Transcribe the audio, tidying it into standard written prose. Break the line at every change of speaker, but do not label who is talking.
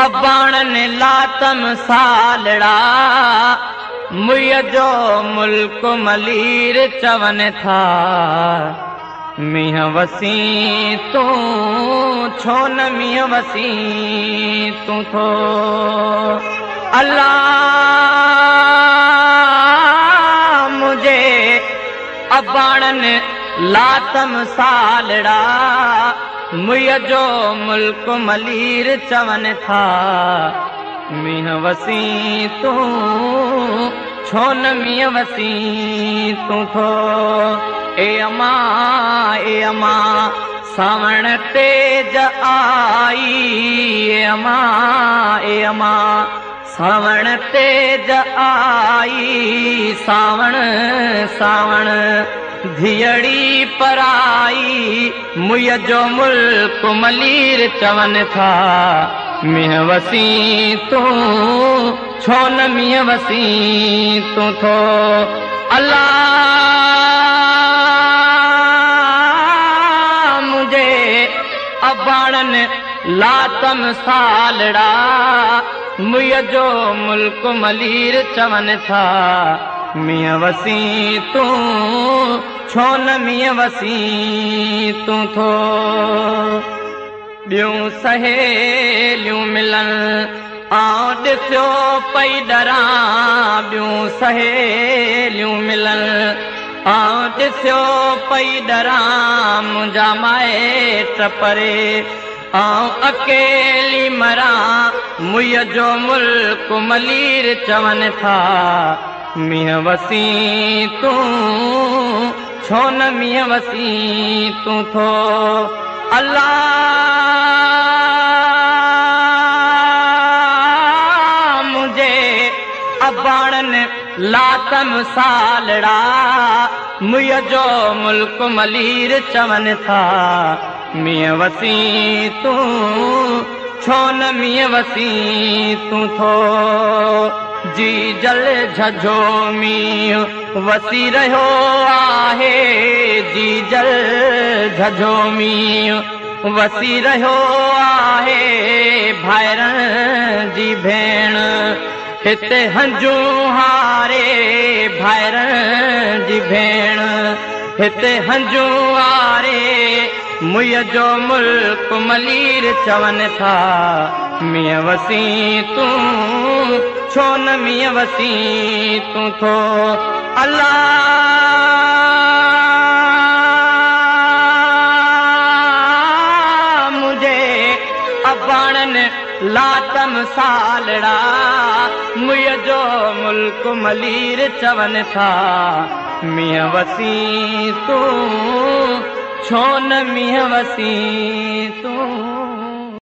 अबाणन लातम सालड़ा मुय जो मुल्क मलीर चवन था मीह वसी तू छो न मीह वसी तू थो अल्लाह मुझे अबाणन लातम सालड़ा मुय जो मुल्क मलीर चवन था मीह वसी तू छो न मीह वसी तू थो ए अमा सावण तेज आई ए अमा सावण तेज आई सावण सावण धियड़ी पराई मुय जो मुल्क मलीर चवन था मीह वसी तू छो न मीह वसी तू थो अल्लाह मुझे अबाणन लातम सालड़ा मुय जो मुल्क मलीर चवन था मीह वसी तू छो न मीह वसी तू थो ॿियूं सहेलियूं मिलन आऊं ॾिसियो पई डरां ॿियूं सहेलियूं मिलन आऊं ॾिसियो पई डरां मुंहिंजा माइट परे आऊं अकेली मरां मुय जो मुल्क मलीर चवन था मीह वसी तू छो न मीह वसी तू थो अल्लाह मुझे अबाणन लातम सालड़ा मुय जो मुल्क मलीर चवन था मीह वसी तू छो न मीह वसी तू थो जी जल झझो मीह वसी रहियो आहे जी जल झझो मीह वसी रहियो आहे भाइरन जी भेण हिते हंजू हारे भाइरन जी भेण हिते हंजू हारे मुय जो मुल्क मलीर चवन था मीह वसी तू छो न मीह वसी तू थो अल्लाह मुझे अबाणन लातम सालड़ा मुय जो मुल्क मलीर चवन था मीह वसी तू छो न मीह वसी तू